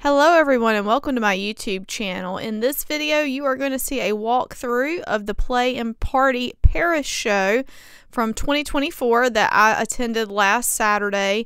Hello everyone and welcome to my YouTube channel. In this video you are going to see a walkthrough of the Play and Party Paris show from 2024 that I attended last Saturday.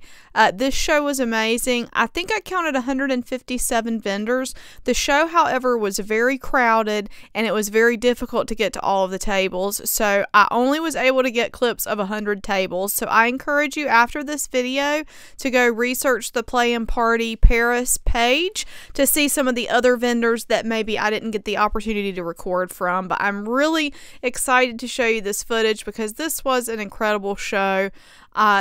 This show was amazing. I think I counted 157 vendors. The show, however, was very crowded and it was very difficult to get to all of the tables. So I only was able to get clips of 100 tables. So I encourage you after this video to go research the Play and Party Paris page to see some of the other vendors that maybe I didn't get the opportunity to record from. But I'm really excited to show you this footage because this was an incredible show.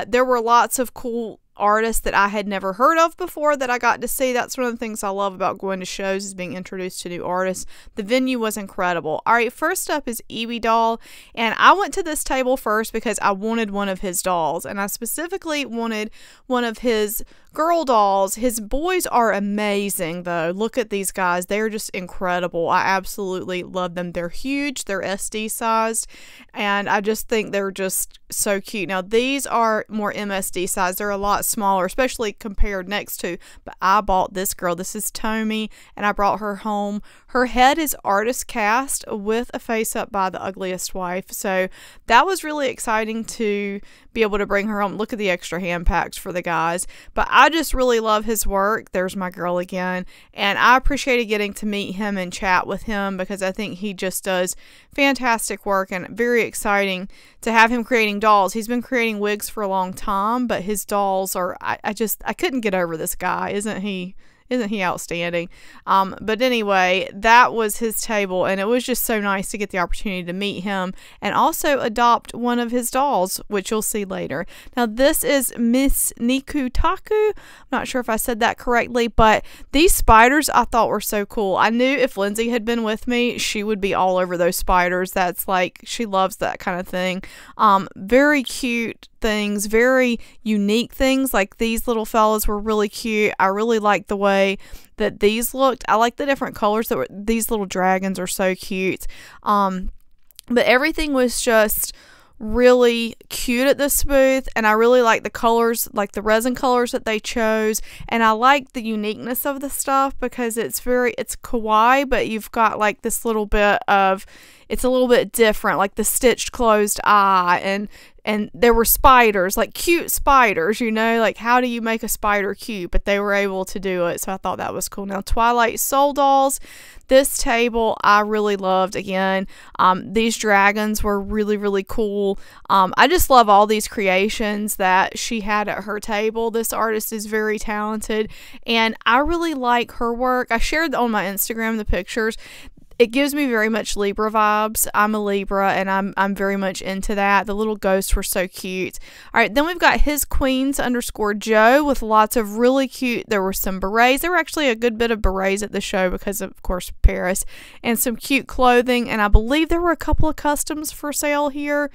There were lots of cool artists that I had never heard of before that I got to see. That's one of the things I love about going to shows, is being introduced to new artists. The venue was incredible. Alright, first up is Ewedoll, and I went to this table first because I wanted one of his dolls, and I specifically wanted one of his girl dolls. His boys are amazing though. Look at these guys. They're just incredible. I absolutely love them. They're huge. They're SD sized and I just think they're just so cute. Now these are more MSD size. They're a lot smaller, especially compared next to, but I bought this girl. This is Tomi and I brought her home. Her head is artist cast with a face up by The Ugliest Wife. So that was really exciting to be able to bring her home. Look at the extra hand packs for the guys. But I just really love his work. There's my girl again. And I appreciated getting to meet him and chat with him because I think he just does fantastic work and very exciting to have him creating dolls. He's been creating wigs for a long time, but his dolls are, I couldn't get over this guy. Isn't he outstanding? But anyway, that was his table and it was just so nice to get the opportunity to meet him and also adopt one of his dolls, which you'll see later. Now this is Miss Nikutaku. I'm not sure if I said that correctly, but these spiders I thought were so cool. I knew if Lindsay had been with me, she would be all over those spiders. That's like, she loves that kind of thing. Very cute things, very unique things. Like these little fellas were really cute. I really liked the way that these looked. I like the different colors that were, these little dragons are so cute. But everything was just really cute at this booth, and I really like the colors, like the resin colors that they chose, and I like the uniqueness of the stuff because it's kawaii, but you've got like this little bit of, it's a little bit different, like the stitched closed eye, and there were spiders, like cute spiders, you know, like how do you make a spider cute? But they were able to do it, so I thought that was cool. Now Twilight Soul dolls, this table I really loved again. These dragons were really, really cool. I just love all these creations that she had at her table. This artist is very talented and I really like her work. I shared on my Instagram the pictures. It gives me very much Libra vibes. I'm a Libra and I'm very much into that. The little ghosts were so cute. Alright, then we've got His Queens _ with lots of really cute, there were some berets. There were actually a good bit of berets at the show because of course Paris, and some cute clothing, and I believe there were a couple of customs for sale here.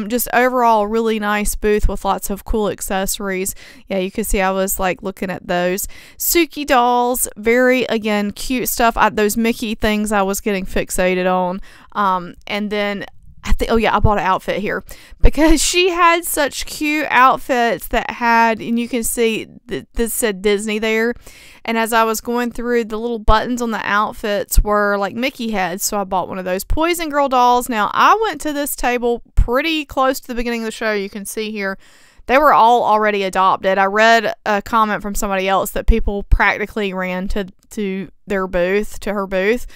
Just overall really nice booth with lots of cool accessories. Yeah, you can see I was like looking at those. Suki dolls, very again cute stuff. Those Mickey things I was getting fixated on. And then I think, oh yeah, I bought an outfit here because she had such cute outfits that had, and you can see this said Disney there, and as I was going through, the little buttons on the outfits were like Mickey heads, so I bought one of those. Poison Girl dolls. Now I went to this table pretty close to the beginning of the show. You can see here they were all already adopted. I read a comment from somebody else that people practically ran to her booth.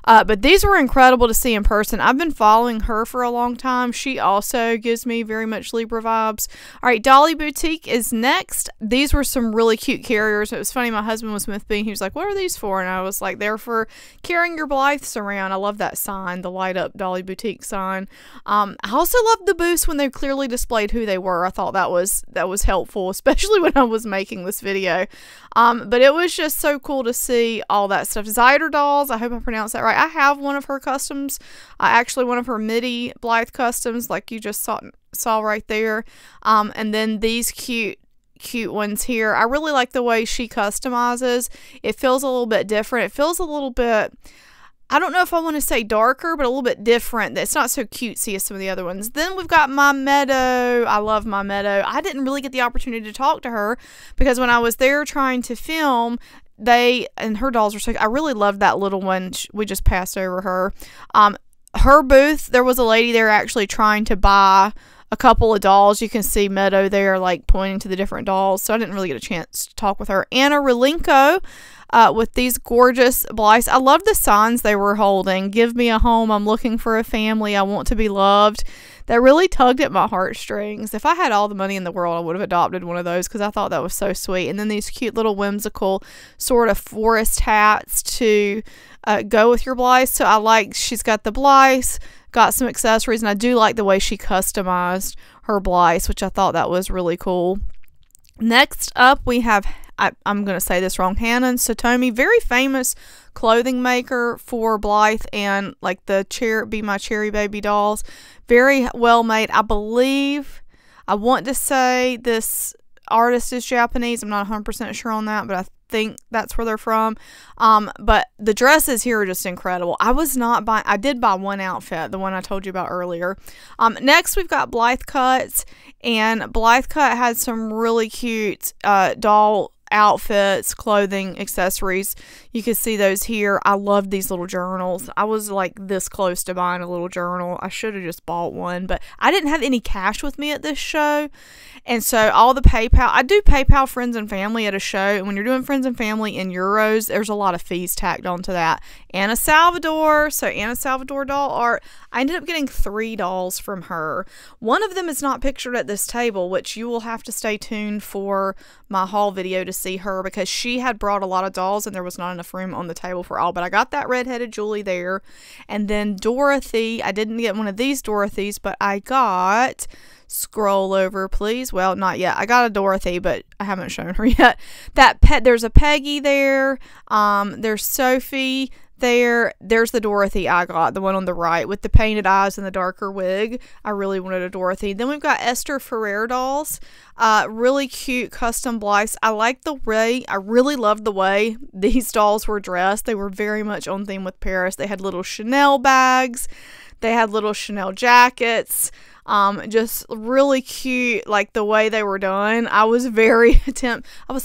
But these were incredible to see in person. I've been following her for a long time. She also gives me very much Libra vibes. Alright, Dolly Boutique is next. These were some really cute carriers. It was funny, my husband was with me. He was like, what are these for? And I was like, they're for carrying your Blythes around. I love that sign, the light up Dolly Boutique sign. I also loved the booths when they clearly displayed who they were. I thought that was helpful, especially when I was making this video. But it was just so cool to see all that stuff. Zyder dolls, I hope I pronounced that right. I have one of her customs, actually one of her MIDI Blythe customs, like you just saw right there. And then these cute ones here. I really like the way she customizes. It feels a little bit different. It feels a little bit, I don't know if I want to say darker, but a little bit different. It's not so cutesy as some of the other ones. Then we've got My Meadow. I love My Meadow. I didn't really get the opportunity to talk to her because when I was there trying to film, they, and her dolls are so, I really loved that little one. We just passed over her. Her booth, there was a lady there actually trying to buy a couple of dolls. You can see Meadow there, like, pointing to the different dolls. So I didn't really get a chance to talk with her. Anna Relinko with these gorgeous Blythes. I love the signs they were holding. Give me a home. I'm looking for a family. I want to be loved. That really tugged at my heartstrings. If I had all the money in the world, I would have adopted one of those because I thought that was so sweet. And then these cute little whimsical sort of forest hats to go with your Blythe. So I like, she's got the Blythe, got some accessories, and I do like the way she customized her Blythe, which I thought that was really cool. Next up, we have, I'm going to say this wrong, Hanan Satomi, very famous clothing maker for Blythe and like the Be My Cherry Baby dolls. Very well made. I believe, I want to say this artist is Japanese. I'm not 100% sure on that, but I think that's where they're from. But the dresses here are just incredible. I did buy one outfit, the one I told you about earlier. Next we've got Blythe Cuts, and Blythe Cut had some really cute doll outfits, clothing, accessories. You can see those here. I love these little journals. I was like this close to buying a little journal. I should have just bought one, but I didn't have any cash with me at this show. And so all the PayPal, I do PayPal friends and family at a show. And when you're doing friends and family in euros, there's a lot of fees tacked onto that. Anna Salvador. So Anna Salvador doll art. I ended up getting 3 dolls from her. One of them is not pictured at this table, which you will have to stay tuned for my haul video to see her, because she had brought a lot of dolls and there was not enough room on the table for all. But I got that redheaded Julie there. And then Dorothy, I didn't get one of these Dorothys, but I got, scroll over please, well, not yet, I got a Dorothy, but I haven't shown her yet. There's a Peggy there, there's Sophie there, there's the Dorothy I got, the one on the right with the painted eyes and the darker wig. I really wanted a Dorothy. Then we've got Esther Ferrer dolls, really cute custom Blythes. I really loved the way these dolls were dressed. They were very much on theme with Paris. They had little Chanel bags, they had little Chanel jackets, just really cute, like the way they were done. I was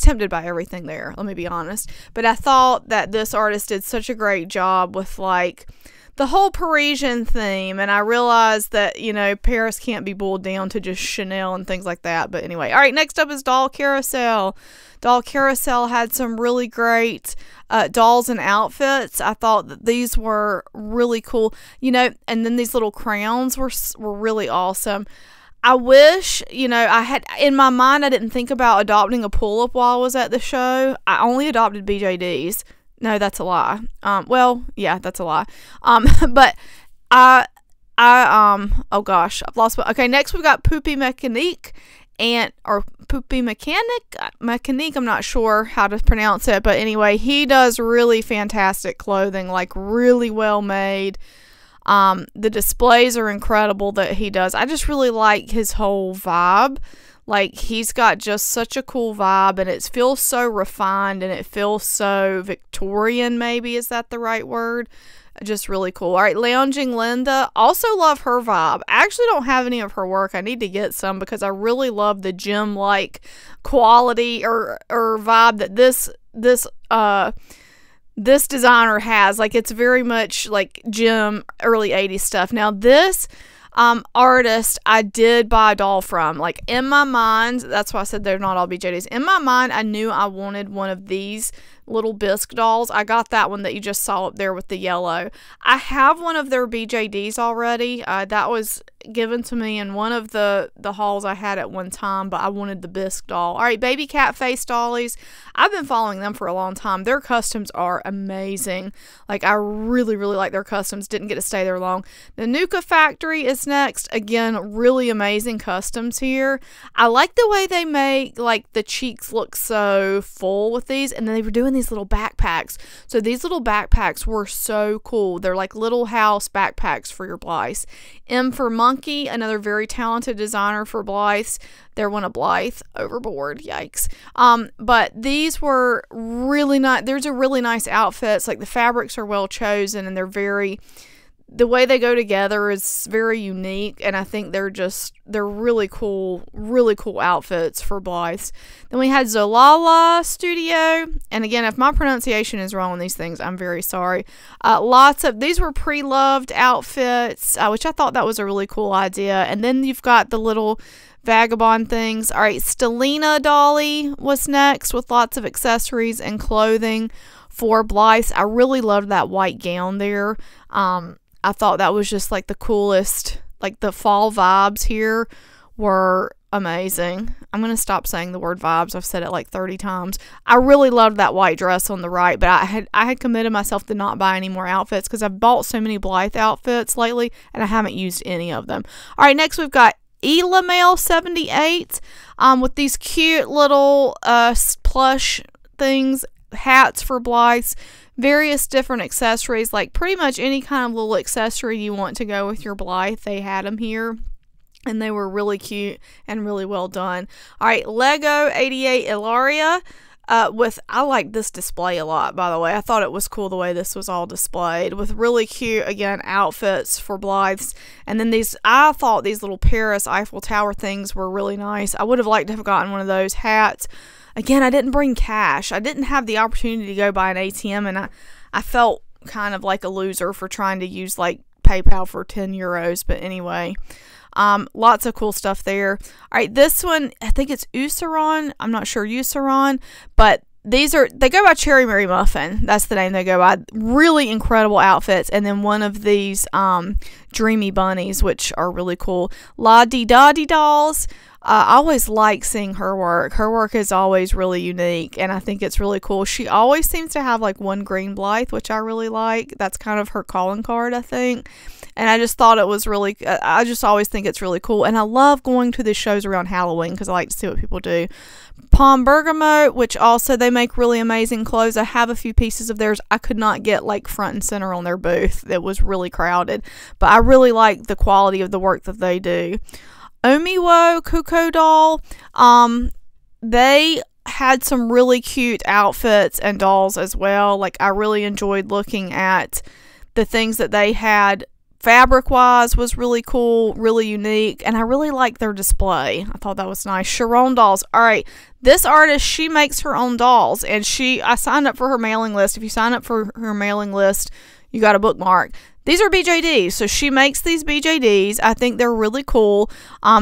tempted by everything there, let me be honest. But I thought that this artist did such a great job with like the whole Parisian theme, and I realized that, you know, Paris can't be boiled down to just Chanel and things like that. But anyway, all right, next up is Doll Carousel. Doll Carousel had some really great dolls and outfits. I thought that these were really cool, you know, and then these little crowns were really awesome. I wish, you know, I had, in my mind, I didn't think about adopting a pull-up while I was at the show. I only adopted BJDs. No, that's a lie. Well, yeah, that's a lie. But oh gosh, I've lost. Okay, next we've got Poupée Mécanique, or Poupée Mécanique. I'm not sure how to pronounce it, but anyway, he does really fantastic clothing, like really well made. The displays are incredible that he does. I just really like his whole vibe. Like, he's got just such a cool vibe, and it feels so refined, and it feels so Victorian, maybe. Is that the right word? Just really cool. All right, Lounging Linda. Also love her vibe. I actually don't have any of her work. I need to get some because I really love the gym-like quality or vibe that this designer has. Like, it's very much like gym, early 80s stuff. Now, this artist I did buy a doll from. Like, in my mind, that's why I said they're not all BJDs. In my mind, I knew I wanted one of these little bisque dolls. I got that one that you just saw up there with the yellow. I have one of their BJDs already. That was given to me in one of the hauls I had at one time, but I wanted the bisque doll. All right, Baby Cat Face Dollies. I've been following them for a long time. Their customs are amazing. Like, I really, really like their customs. Didn't get to stay there long. The Nuka Factory is next. Again, really amazing customs here. I like the way they make, like, the cheeks look so full with these, and then they were doing these little backpacks. So these little backpacks were so cool. They're like little house backpacks for your Blythes. M for Monkey, another very talented designer for Blythes. They're one of Blythe. Overboard, yikes. But these were really nice. There's a really nice outfits. Like, the fabrics are well chosen, and they're very the way they go together is very unique, and I think they're really cool outfits for Blythe. Then we had Zolala Studio, and again, if my pronunciation is wrong on these things, I'm very sorry. These were pre-loved outfits, which I thought that was a really cool idea. And then you've got the little vagabond things. All right, Stellina Dolly was next with lots of accessories and clothing for Blythe. I really loved that white gown there. I thought that was just like the coolest. Like the fall vibes here were amazing. I'm going to stop saying the word vibes. I've said it like 30 times. I really loved that white dress on the right, but I had committed myself to not buy any more outfits because I've bought so many Blythe outfits lately and I haven't used any of them. All right, next we've got Elamail 78 with these cute little plush things, hats for Blythe. Various different accessories, like pretty much any kind of little accessory you want to go with your Blythe, they had them here. And they were really cute and really well done. All right, Lego 88 Ilaria. I like this display a lot, by the way. I thought it was cool the way this was all displayed with really cute, again, outfits for Blythes. And then I thought these little Paris Eiffel Tower things were really nice. I would have liked to have gotten one of those hats. Again, I didn't bring cash. I didn't have the opportunity to go buy an ATM, and I felt kind of like a loser for trying to use like PayPal for 10 euros. But anyway, lots of cool stuff there. All right, this one, I think it's Usaron. I'm not sure Usaron, but they go by Cherry Mary Muffin. That's the name they go by. Really incredible outfits. And then one of these Dreamy Bunnies, which are really cool. La Di Da Di Dolls. I always like seeing her work. Her work is always really unique, and I think it's really cool. She always seems to have like one green Blythe, which I really like. That's kind of her calling card, I think. And I just thought it was really, I just always think it's really cool. And I love going to the shows around Halloween because I like to see what people do. Palm Bergamo, which also they make really amazing clothes. I have a few pieces of theirs. I could not get like front and center on their booth. It was really crowded. But I really like the quality of the work that they do. Omiwo Kuko doll, they had some really cute outfits and dolls as well. Like, I really enjoyed looking at the things that they had. Fabric wise was really cool, really unique, and I really liked their display. I thought that was nice. Sharon Dolls. All right, this artist, she makes her own dolls, and I signed up for her mailing list. If you sign up for her mailing list, you got a bookmark. These are BJDs, so she makes these BJDs. I think they're really cool.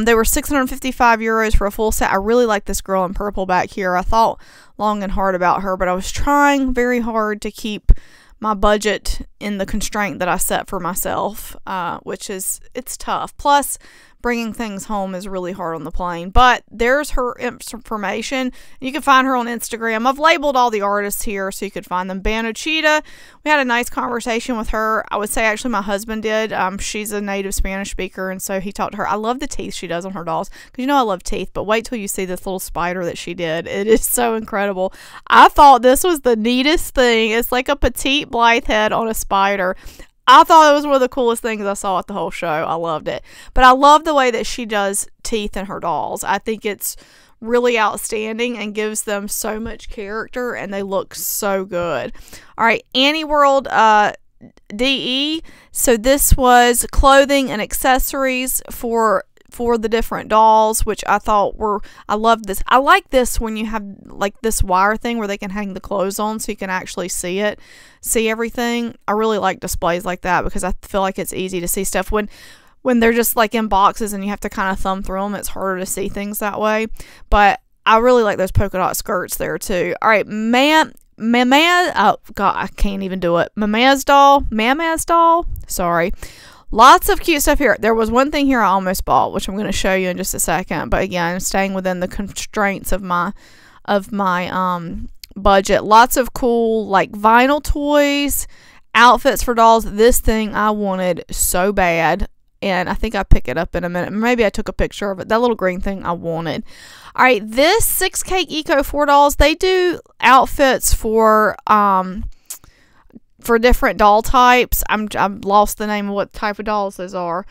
They were 655 euros for a full set. I really like this girl in purple back here. I thought long and hard about her, but I was trying very hard to keep my budget in the constraint that I set for myself, it's tough. Plus, bringing things home is really hard on the plane. But there's her information. You can find her on Instagram. I've labeled all the artists here so you could find them. Banochita, we had a nice conversation with her. I would say actually my husband did. She's a native Spanish speaker, and so he talked to her. I love the teeth she does on her dolls because I love teeth, but wait till you see this little spider that she did. It is so incredible. I thought this was the neatest thing. It's like a petite Blythe head on a spider. I thought it was one of the coolest things I saw at the whole show. I loved it. But I love the way that she does teeth in her dolls. I think it's really outstanding and gives them so much character, and they look so good. All right, Annie World DE. So this was clothing and accessories for the different dolls, which I thought I love this. I like this when you have like this wire thing where they can hang the clothes on so you can actually see everything. I really like displays like that because I feel like it's easy to see stuff when they're just like in boxes and you have to kind of thumb through them. It's harder to see things that way, but I really like those polka dot skirts there too. All right, oh god, I can't even do it. Mamaz doll, sorry. Lots of cute stuff here. There was one thing here I almost bought, which I'm going to show you in just a second. But again, staying within the constraints of my budget. Lots of cool like vinyl toys, outfits for dolls. This thing I wanted so bad, and I think I'll pick it up in a minute. Maybe I took a picture of it. That little green thing I wanted. All right, this 6 Cake Eco 4 dolls. They do outfits for different doll types. I've lost the name of what type of dolls those are.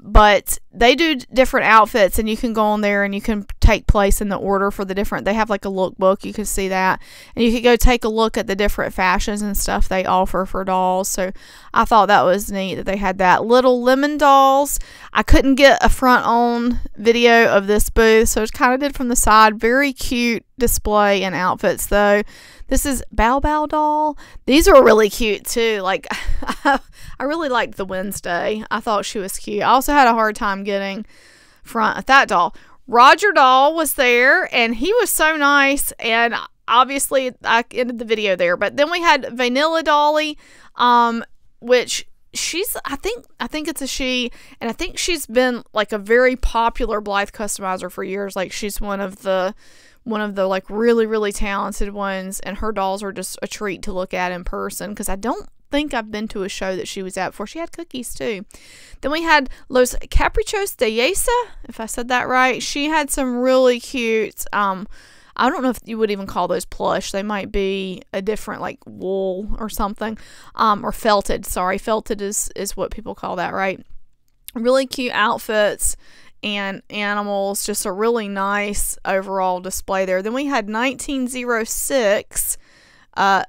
But they do different outfits, and you can go on there and you can take place in the order for the different. They have like a lookbook, you can see that, and you can go take a look at the different fashions and stuff they offer for dolls. So I thought that was neat that they had that. Little Lemon dolls. I couldn't get a front on video of this booth, so it kind of did from the side. Very cute display and outfits though. This is Bow Bow doll. These are really cute too. Like I really liked the Wednesday. I thought she was cute. I also had a hard time getting front of that doll. Roger doll was there, and he was so nice, and obviously I ended the video there. But then we had Vanilla Dolly, which she's I think it's a she, and I think she's been like a very popular Blythe customizer for years. Like she's one of the like really talented ones, and her dolls are just a treat to look at in person, because I don't think I've been to a show that she was at before. She had cookies too. Then we had Los Caprichos de Yesa, if I said that right. She had some really cute, I don't know if you would even call those plush. They might be a different, like wool or something, or felted. Sorry, felted is what people call that, right? Really cute outfits and animals. Just a really nice overall display there. Then we had 1906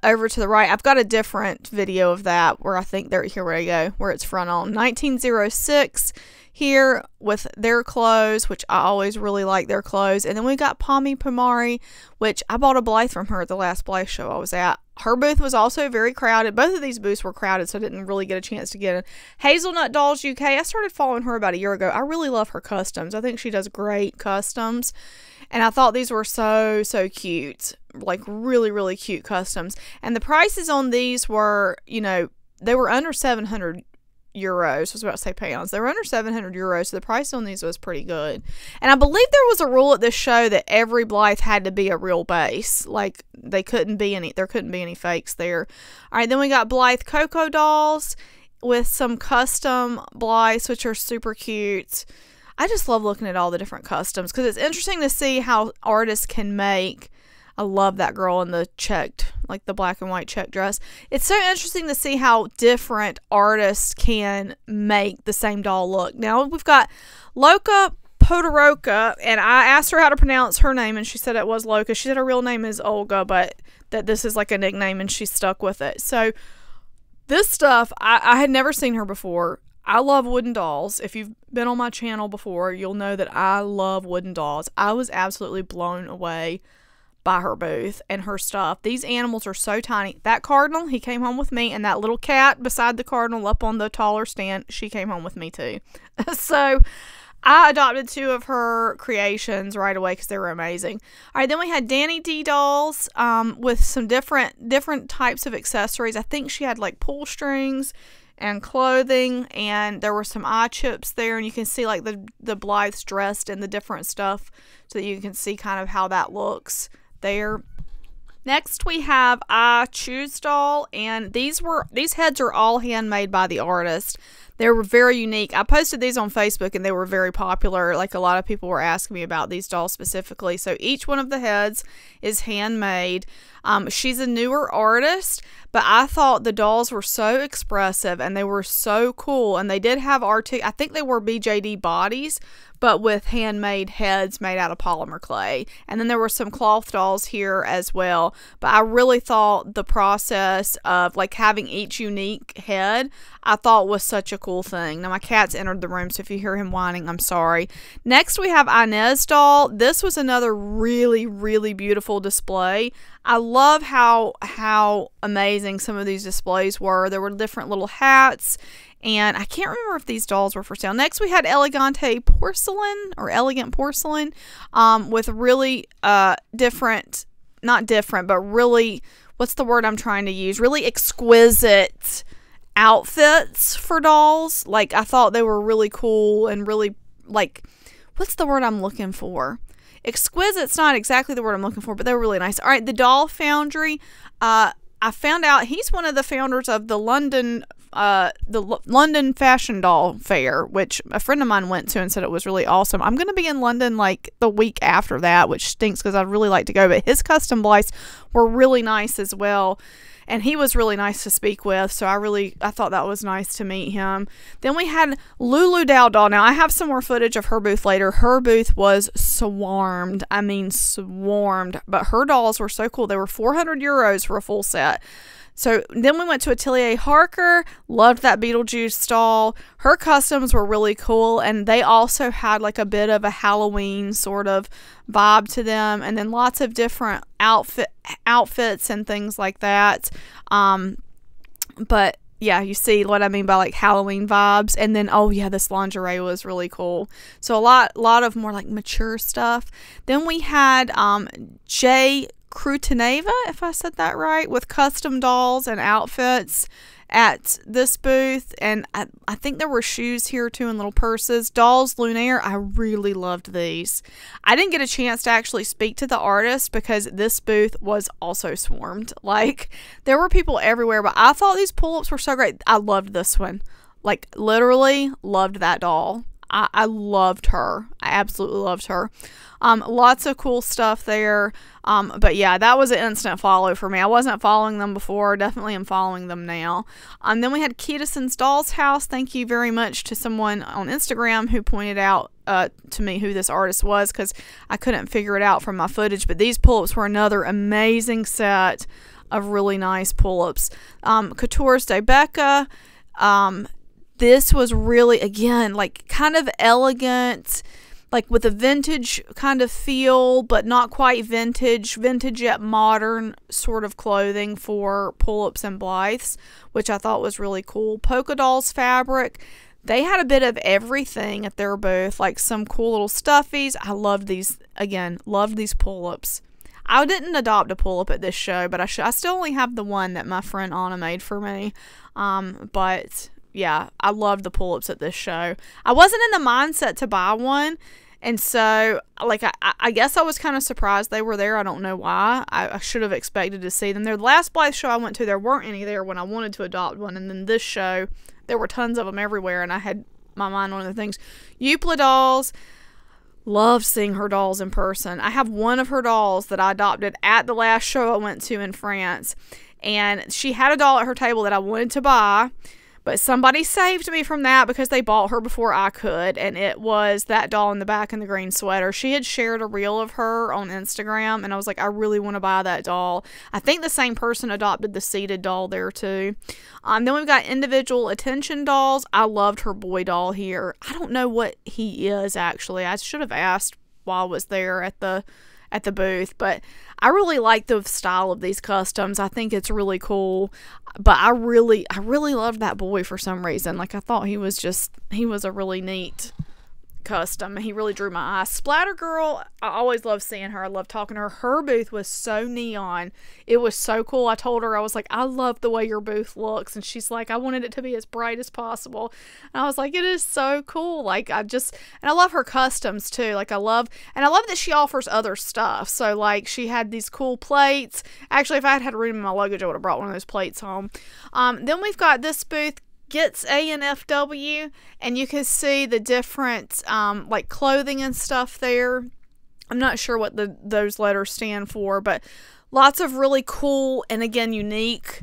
over to the right. I've got a different video of that where I think there, here we go, where it's front on. 1906 here with their clothes, which I always really like their clothes. And then we got Pommy Pomari, which I bought a Blythe from her at the last Blythe show I was at. Her booth was also very crowded. Both of these booths were crowded, so I didn't really get a chance to get in. Hazelnut Dolls UK, I started following her about a year ago. I really love her customs. I think she does great customs. And I thought these were so cute. Like really cute customs. And the prices on these were, you know, they were under 700 euros. I was about to say pounds. They were under 700 euros, so the price on these was pretty good. And I believe there was a rule at this show that every Blythe had to be a real base. Like there couldn't be any fakes there. All right, then we got Blythe Cocoa dolls with some custom Blythes, which are super cute. I just love looking at all the different customs, because it's interesting to see how artists can make. I love that girl in the checked, like the black and white check dress. It's so interesting to see how different artists can make the same doll look. Now we've got Loka Podoroka, and I asked her how to pronounce her name, and she said it was Loka. She said her real name is Olga, but that this is like a nickname, and she stuck with it. So this stuff, I had never seen her before. I love wooden dolls. If you've been on my channel before, you'll know that I love wooden dolls. I was absolutely blown away by her booth and her stuff. These animals are so tiny. That cardinal, he came home with me, and that little cat beside the cardinal up on the taller stand, she came home with me too. So I adopted 2 of her creations right away because they were amazing. All right, then we had Danny D dolls with some different types of accessories. I think she had like pull strings and clothing, and there were some eye chips there, and you can see like the Blythes dressed in the different stuff, so that you can see kind of how that looks there. Next we have I Choose doll, and these heads are all handmade by the artist. They were very unique. I posted these on Facebook, and they were very popular. Like, a lot of people were asking me about these dolls specifically. So each one of the heads is handmade. She's a newer artist, but I thought the dolls were so expressive, and they were so cool. And they did have I think they were BJD bodies, but with handmade heads made out of polymer clay. And then there were some cloth dolls here as well. But I really thought the process of like having each unique head, I thought was such a cool thing. Now my cat's entered the room, so if you hear him whining, I'm sorry. Next we have Inez doll. This was another really beautiful display. I love how amazing some of these displays were. There were different little hats, and I can't remember if these dolls were for sale. Next, we had Elegante Porcelain, or Elegant Porcelain, with really different, not different, but really, what's the word I'm trying to use? Really exquisite outfits for dolls. Like, I thought they were really cool and really, like, what's the word I'm looking for? Exquisite's not exactly the word I'm looking for, but they were really nice. All right, the Doll Foundry. I found out he's one of the founders of the London London Fashion Doll Fair, which a friend of mine went to and said it was really awesome. I'm going to be in London like the week after that, which stinks because I'd really like to go. But his custom blythes were really nice as well. And he was really nice to speak with, so I thought that was nice to meet him. Then we had Lulu Dowdall. Now, I have some more footage of her booth later. Her booth was swarmed. I mean, swarmed. But her dolls were so cool. They were 400 euros for a full set. So then we went to Atelier Harker. Loved that Beetlejuice doll. Her customs were really cool, and they also had like a bit of a Halloween sort of vibe to them, and then lots of different outfits and things like that. But yeah, you see what I mean by like Halloween vibes. And then, oh yeah, this lingerie was really cool. So a lot of more like mature stuff. Then we had Jay Kruteneva, if I said that right, with custom dolls and outfits at this booth. And I think there were shoes here too and little purses. Dolls Lunaire, I really loved these. I didn't get a chance to actually speak to the artist because this booth was also swarmed. Like, there were people everywhere, but I thought these pull-ups were so great. I loved this one. Like, literally loved that doll. I loved her. I absolutely loved her. Lots of cool stuff there. But yeah, that was an instant follow for me. I wasn't following them before. Definitely am following them now. Then we had Kiedison's Dolls House. Thank you very much to someone on Instagram who pointed out to me who this artist was, because I couldn't figure it out from my footage. But these pull-ups were another amazing set of really nice pull-ups. Couture's de Becca. This was really, again, like kind of elegant, like with a vintage kind of feel, but not quite vintage yet modern sort of clothing for pull-ups and blythes, which I thought was really cool. Polka Dolls fabric. They had a bit of everything at their booth, like some cool little stuffies. I loved these, again, loved these pull-ups. I didn't adopt a pull-up at this show, but I still only have the one that my friend Anna made for me. But yeah, I loved the pull-ups at this show. I wasn't in the mindset to buy one, and so like I guess I was kind of surprised they were there. I don't know why. I should have expected to see them there. The last Blythe show I went to, there weren't any there when I wanted to adopt one, and then this show, there were tons of them everywhere, and I had my mind on the things. Youpla dolls. Loved seeing her dolls in person. I have one of her dolls that I adopted at the last show I went to in France, and she had a doll at her table that I wanted to buy, but somebody saved me from that because they bought her before I could, and it was that doll in the back in the green sweater. She had shared a reel of her on Instagram, and I was like, I really want to buy that doll. I think the same person adopted the seated doll there too. Then we've got individual attention dolls. I loved her boy doll here. I don't know what he is, actually. I should have asked while I was there at the booth, but I really like the style of these customs. I think it's really cool, but I really loved that boy for some reason. Like, I thought he was a really neat custom. He really drew my eye. Splatter Girl, I always love seeing her. I love talking to her. Her booth was so neon. It was so cool. I told her, I was like, I love the way your booth looks, and she's like, I wanted it to be as bright as possible. And I was like, it is so cool. Like, and I love her customs too. Like, I love that she offers other stuff. So like, she had these cool plates. Actually, if I had room in my luggage, I would have brought one of those plates home. Then we've got this booth, Gets ANFW, and you can see the different like clothing and stuff there. I'm not sure what those letters stand for, but lots of really cool and again unique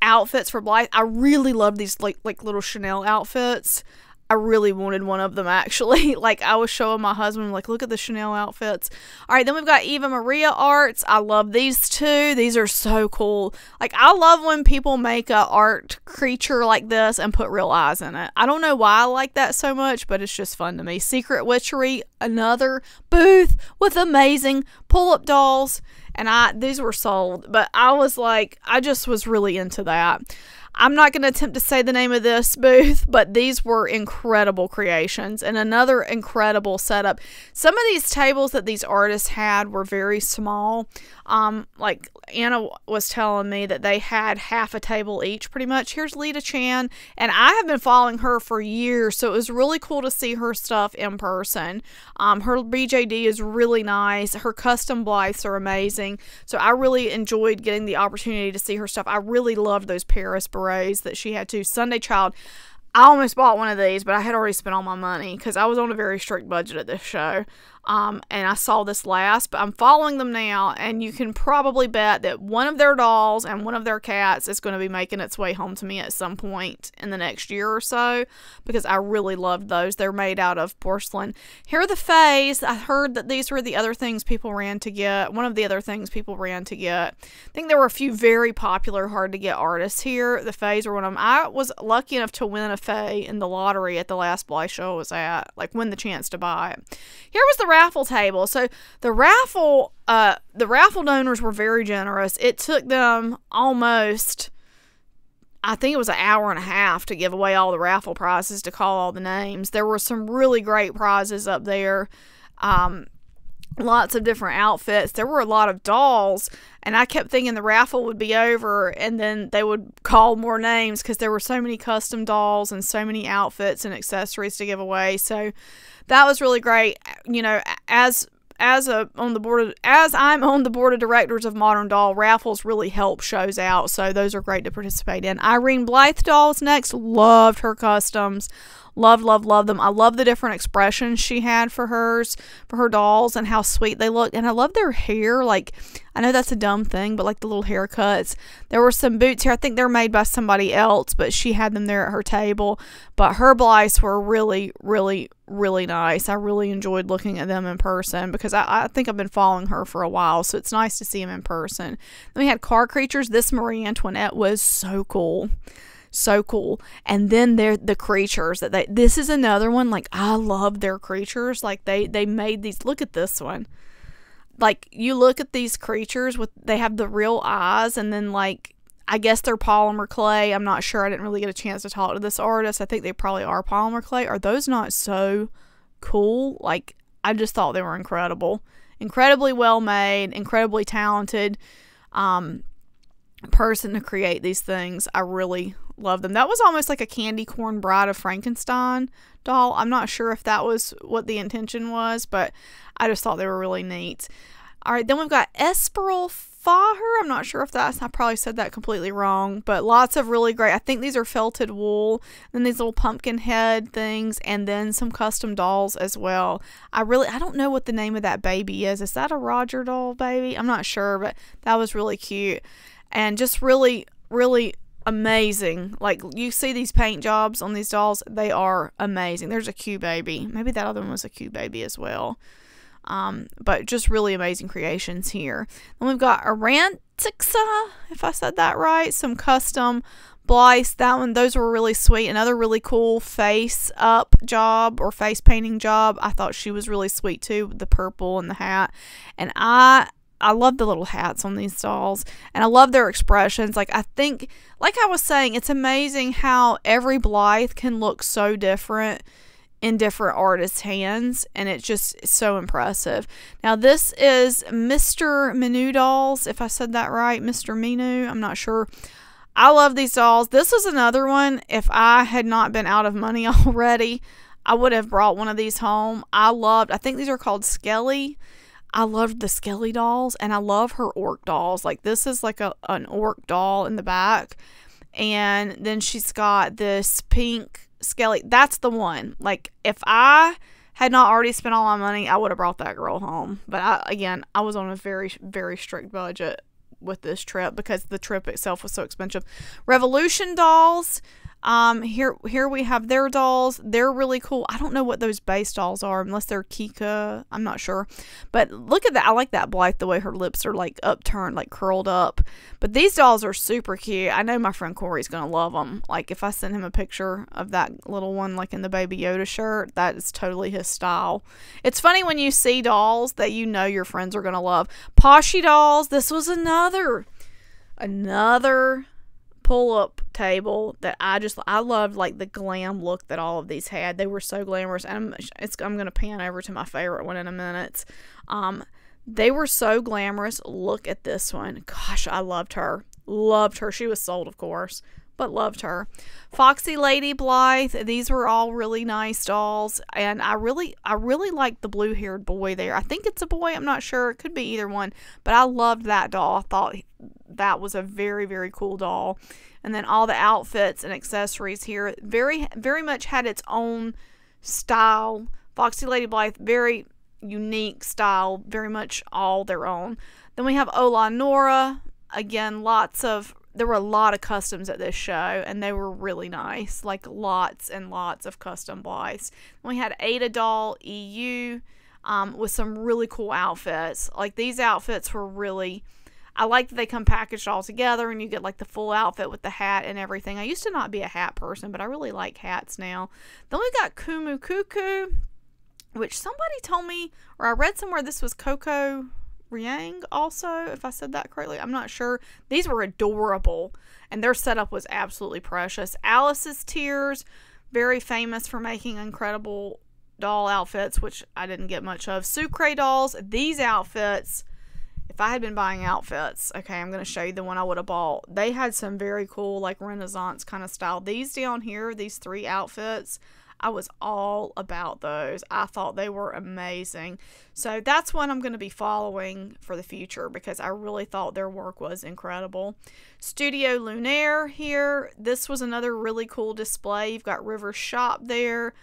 outfits for Blythe. I really love these like little Chanel outfits. I really wanted one of them, actually. Like, I was showing my husband, like, look at the Chanel outfits. All right, then we've got Eva Maria Arts. I love these too. These are so cool. Like, I love when people make a art creature like this and put real eyes in it. I don't know why I like that so much, but it's just fun to me. Secret Witchery, another booth with amazing pull-up dolls. And these were sold, but I was like, I just was really into that. I'm not going to attempt to say the name of this booth, but these were incredible creations and another incredible setup. Some of these tables that these artists had were very small. Like Anna was telling me that they had half a table each pretty much. Here's Lita Chan, and I have been following her for years, so it was really cool to see her stuff in person. Her BJD is really nice. Her custom Blythes are amazing, so I really enjoyed getting the opportunity to see her stuff. I really loved those Paris berets that she had too. Sunday Child, I almost bought one of these, but I had already spent all my money because I was on a very strict budget at this show. And I saw this last, but I'm following them now, and you can probably bet that one of their dolls and one of their cats is going to be making its way home to me at some point in the next year or so, because I really loved those. They're made out of porcelain. Here are the Fays. I heard that these were the other things people ran to get. One of the other things people ran to get. I think there were a few very popular, hard to get artists here. The Fays were one of them. I was lucky enough to win a Fay in the lottery at the last Blythe show I was at, like win the chance to buy it. Here was the raffle table. So the raffle donors were very generous. It took them almost, I think it was an hour and a half to give away all the raffle prizes, to call all the names. There were some really great prizes up there. Lots of different outfits. There were a lot of dolls, and I kept thinking the raffle would be over and then they would call more names because there were so many custom dolls and so many outfits and accessories to give away. So that was really great. You know, as I'm on the board of directors of Modern Doll, raffles really help shows out, so those are great to participate in. Irene Blythe dolls next. Loved her customs. Love them. I love the different expressions she had for her dolls and how sweet they looked. And I love their hair. Like, I know that's a dumb thing, but like the little haircuts. There were some boots here. I think they're made by somebody else, but she had them there at her table. But her Blythes were really, really, really nice. I really enjoyed looking at them in person because I think I've been following her for a while, so it's nice to see them in person. Then we had car creatures. This Marie Antoinette was so cool. So cool. And then the creatures that this is another one. Like, I love their creatures. Like, they made these. Look at this one. Like, you look at these creatures they have the real eyes, and then, like, I guess they're polymer clay. I'm not sure. I didn't really get a chance to talk to this artist. I think they probably are polymer clay. Are those not so cool? Like, I just thought they were incredible. Incredibly well made, incredibly talented person to create these things. I really love them. That was almost like a candy corn Bride of Frankenstein doll. I'm not sure if that was what the intention was, but I just thought they were really neat. All right, then we've got Esperal Faher. I'm not sure if I probably said that completely wrong, but lots of really great. I think these are felted wool, then these little pumpkin head things, and then some custom dolls as well. I don't know what the name of that baby is. Is that a Roger doll baby? I'm not sure, but that was really cute. And just really, really amazing. Like, you see these paint jobs on these dolls, they are amazing. There's a Q baby. Maybe that other one was a Q baby as well. But just really amazing creations here. Then we've got Arantixa, if I said that right. Some custom Blythes. Those were really sweet. Another really cool face up job or face painting job. I thought she was really sweet too, with the purple and the hat. And I love the little hats on these dolls, and I love their expressions. Like, I think, like I was saying, it's amazing how every Blythe can look so different in different artists' hands, and it's just so impressive. Now, this is Mr. Minu dolls, if I said that right. Mr. Minu, I'm not sure. I love these dolls. This is another one. If I had not been out of money already, I would have brought one of these home. I think these are called Skelly. I loved the Skelly dolls, and I love her orc dolls. Like, this is like an orc doll in the back, and then she's got this pink Skelly. That's the one. Like, if I had not already spent all my money, I would have brought that girl home. But I was on a very, very strict budget with this trip because the trip itself was so expensive. Revolution dolls. Here we have their dolls. They're really cool. I don't know what those base dolls are, unless they're Kika. I'm not sure. But look at that. I like that Blythe, the way her lips are like upturned, like curled up. But these dolls are super cute. I know my friend Corey's going to love them. Like, if I send him a picture of that little one, like in the Baby Yoda shirt, that is totally his style. It's funny when you see dolls that you know your friends are going to love. Poshy dolls. This was another pull-up table that I loved, like the glam look that all of these had. They were so glamorous, and I'm going to pan over to my favorite one in a minute. They were so glamorous. Look at this one. Gosh, I loved her. Loved her. She was sold, of course, but loved her. Foxy Lady Blythe. These were all really nice dolls, and I really liked the blue-haired boy there. I think it's a boy. I'm not sure. It could be either one, but I loved that doll. I thought that was a very, very cool doll. And then all the outfits and accessories here very, very much had its own style. Foxy Lady Blythe, very unique style, very much all their own. Then we have Ola Nora. Again, there were a lot of customs at this show, and they were really nice. Like lots and lots of custom Blythes. We had Ada Doll EU with some really cool outfits. Like these outfits were really, I like that they come packaged all together and you get like the full outfit with the hat and everything. I used to not be a hat person, but I really like hats now. Then we got Kumu Cuckoo, which somebody told me, or I read somewhere this was Coco Riang also, if I said that correctly. I'm not sure. These were adorable, and their setup was absolutely precious. Alice's Tears, very famous for making incredible doll outfits, which I didn't get much of. Sucre dolls, these outfits, if I had been buying outfits, okay, I'm going to show you the one I would have bought. They had some very cool, like, Renaissance kind of style. These down here, these 3 outfits, I was all about those. I thought they were amazing. So that's one I'm going to be following for the future because I really thought their work was incredible. Studio Lunaire here. This was another really cool display. You've got River Shop there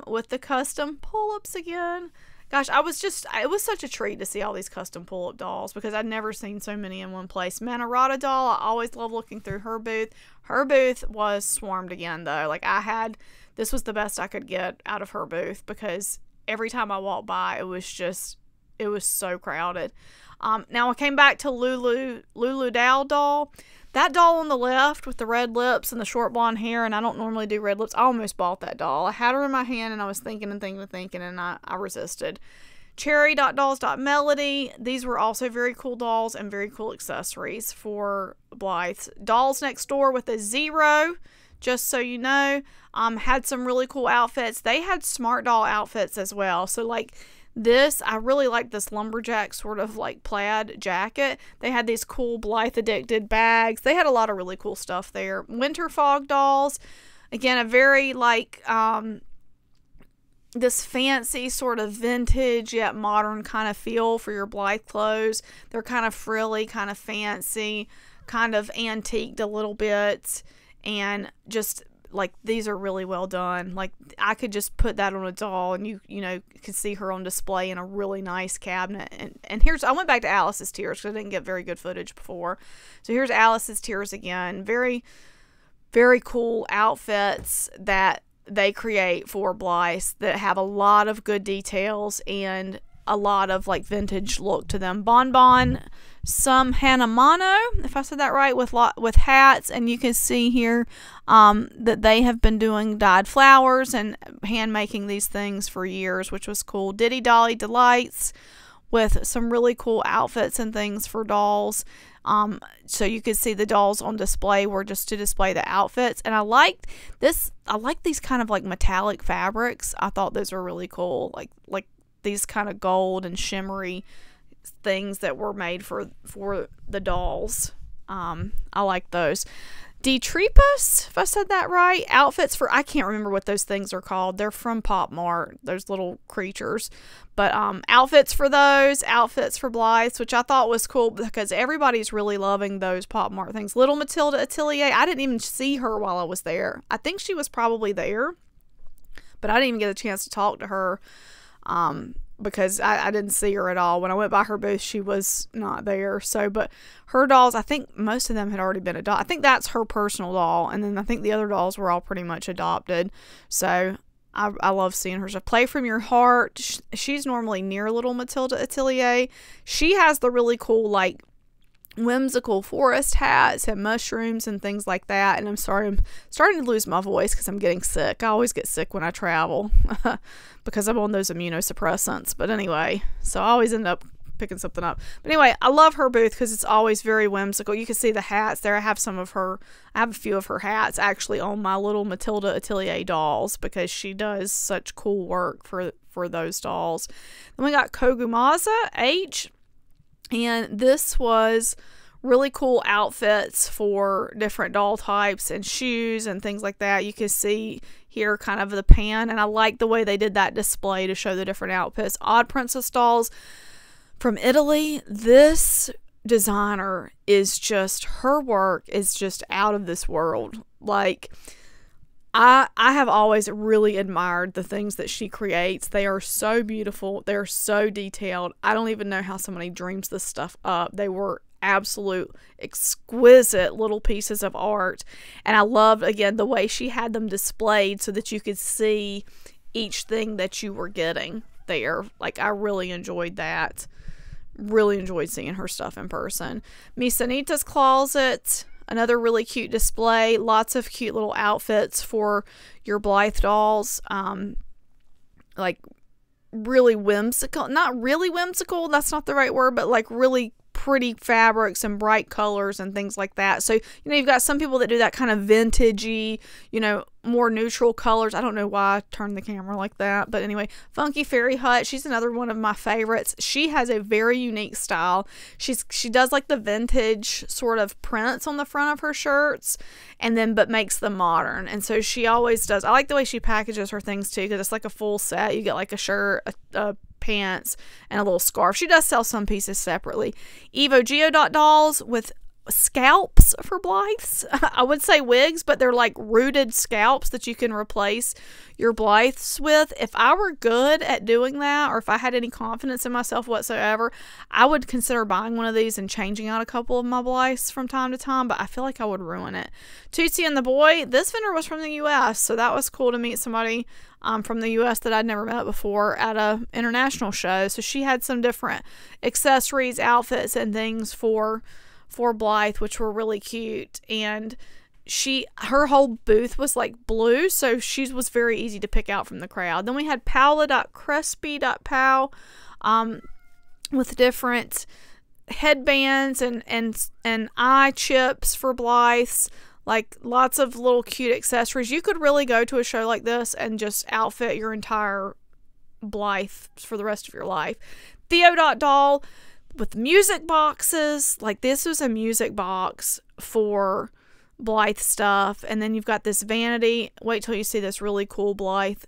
with the custom pull-ups again. Gosh, it was such a treat to see all these custom pull-up dolls because I'd never seen so many in one place. Manorata doll, I always love looking through her booth. Her booth was swarmed again, though. Like, this was the best I could get out of her booth because every time I walked by, it was so crowded. Now, I came back to Lulu Dow doll. That doll on the left with the red lips and the short blonde hair, and I don't normally do red lips. I almost bought that doll. I had her in my hand, and I was thinking, and I resisted. Cherry.dolls.melody. These were also very cool dolls and very cool accessories for Blythe. Dolls Next Door with a 0, just so you know, had some really cool outfits. They had smart doll outfits as well. So, like, this, I really like this lumberjack sort of like plaid jacket. They had these cool Blythe Addicted bags. They had a lot of really cool stuff there. Winter Fog dolls. Again, a very like this fancy sort of vintage yet modern kind of feel for your Blythe clothes. They're kind of frilly, kind of fancy, kind of antiqued a little bit, and just like these are really well done. Like I could just put that on a doll and you know could see her on display in a really nice cabinet. And here's, I went back to Alice's Tears because I didn't get very good footage before. So here's Alice's Tears again. Very, very cool outfits that they create for Blythe that have a lot of good details and a lot of like vintage look to them. Bonbon, some Hanamano, if I said that right, with hats, and you can see here that they have been doing dyed flowers and hand making these things for years, which was cool. Diddy Dolly Delights with some really cool outfits and things for dolls. So you could see the dolls on display were just to display the outfits, and I liked this. I like these kind of like metallic fabrics. I thought those were really cool, like these kind of gold and shimmery things that were made for the dolls. I like those. Detrepus, if I said that right, outfits for, I can't remember what those things are called. They're from Pop Mart, those little creatures. But outfits for those, outfits for Blythe, which I thought was cool because everybody's really loving those Pop Mart things. Little Matilda Atelier, I didn't even see her while I was there. I think she was probably there, but I didn't even get a chance to talk to her because I didn't see her at all. When I went by her booth, she was not there. So, but her dolls, I think most of them had already been adopted. I think that's her personal doll, and then I think the other dolls were all pretty much adopted. So I love seeing her. So Play From Your Heart, she's normally near Little Matilda Atelier. She has the really cool, like, whimsical forest hats and mushrooms and things like that. And I'm sorry, I'm starting to lose my voice because I'm getting sick. I always get sick when I travel because I'm on those immunosuppressants. But anyway, so I always end up picking something up. But anyway, I love her booth because it's always very whimsical. You can see the hats there. I have a few of her hats actually on my Little Matilda Atelier dolls because she does such cool work for for those dolls. Then we got Kogumaza H, and this was really cool outfits for different doll types and shoes and things like that. You can see here kind of the pan, and I like the way they did that display to show the different outfits. Odd Princess dolls from Italy. This designer is just, her work is just out of this world. Like, I have always really admired the things that she creates. They are so beautiful. They're so detailed. I don't even know how somebody dreams this stuff up. They were absolute exquisite little pieces of art, and I loved, again, the way she had them displayed so that you could see each thing that you were getting there. Like, I really enjoyed that. Really enjoyed seeing her stuff in person. Miss Anita's Closet, another really cute display. Lots of cute little outfits for your Blythe dolls. Like, really whimsical. Not really whimsical, that's not the right word, but like really pretty fabrics and bright colors and things like that. So, you know, you've got some people that do that kind of vintagey, you know, more neutral colors. I don't know why I turned the camera like that, but anyway, Funky Fairy Hut, she's another one of my favorites. She has a very unique style. She does like the vintage sort of prints on the front of her shirts, and then but makes them modern. And so she always does. I like the way she packages her things too, because it's like a full set. You get like a shirt, a pants, and a little scarf. She does sell some pieces separately. Evo Geodot dolls with scalps for Blythes. I would say wigs, but they're like rooted scalps that you can replace your Blythes with. If I were good at doing that, or if I had any confidence in myself whatsoever, I would consider buying one of these and changing out a couple of my Blythes from time to time, but I feel like I would ruin it. Tootsie and the Boy, this vendor was from the US, so that was cool to meet somebody from the US that I'd never met before at a international show. So she had some different accessories, outfits, and things for Blythe, which were really cute. And her whole booth was like blue, so she was very easy to pick out from the crowd. Then we had Paola.Crespy.Pow with different headbands and eye chips for Blythes. Like, lots of little cute accessories. You could really go to a show like this and just outfit your entire Blythe for the rest of your life. Theo.Doll with music boxes. Like, this was a music box for Blythe stuff. And then you've got this vanity. Wait till you see this really cool Blythe.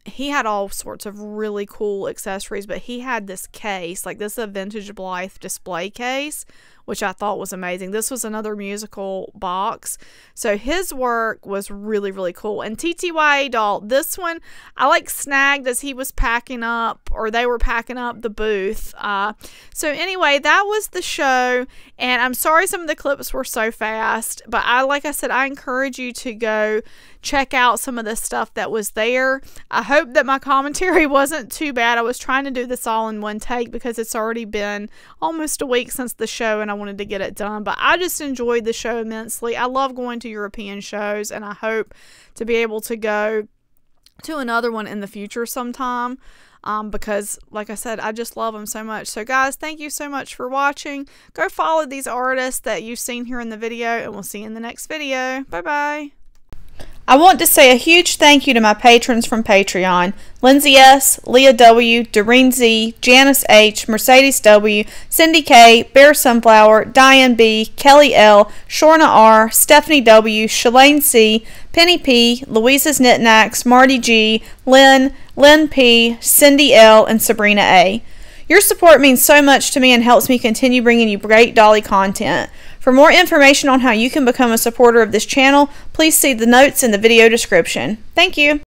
He had all sorts of really cool accessories, but he had this case. Like, this is a vintage Blythe display case, which I thought was amazing. This was another musical box. So his work was really, really cool. And TTYA doll, this one I like snagged as he was packing up, or they were packing up the booth. So anyway, that was the show. And I'm sorry some of the clips were so fast, but like I said, I encourage you to go check out some of the stuff that was there. I hope that my commentary wasn't too bad. I was trying to do this all in one take because it's already been almost a week since the show and I wanted to get it done. But I just enjoyed the show immensely. I love going to European shows, and I hope to be able to go to another one in the future sometime. Because, like I said, I just love them so much. So, guys, thank you so much for watching. Go follow these artists that you've seen here in the video, and we'll see you in the next video. Bye-bye. I want to say a huge thank you to my patrons from Patreon: Lindsay S., Leah W., Doreen Z., Janice H., Mercedes W., Cindy K., Bear Sunflower, Diane B., Kelly L., Shorna R., Stephanie W., Shalane C., Penny P., Louisa's Knickknacks, Marty G., Lynn P., Cindy L., and Sabrina A. Your support means so much to me and helps me continue bringing you great dolly content. For more information on how you can become a supporter of this channel, please see the notes in the video description. Thank you.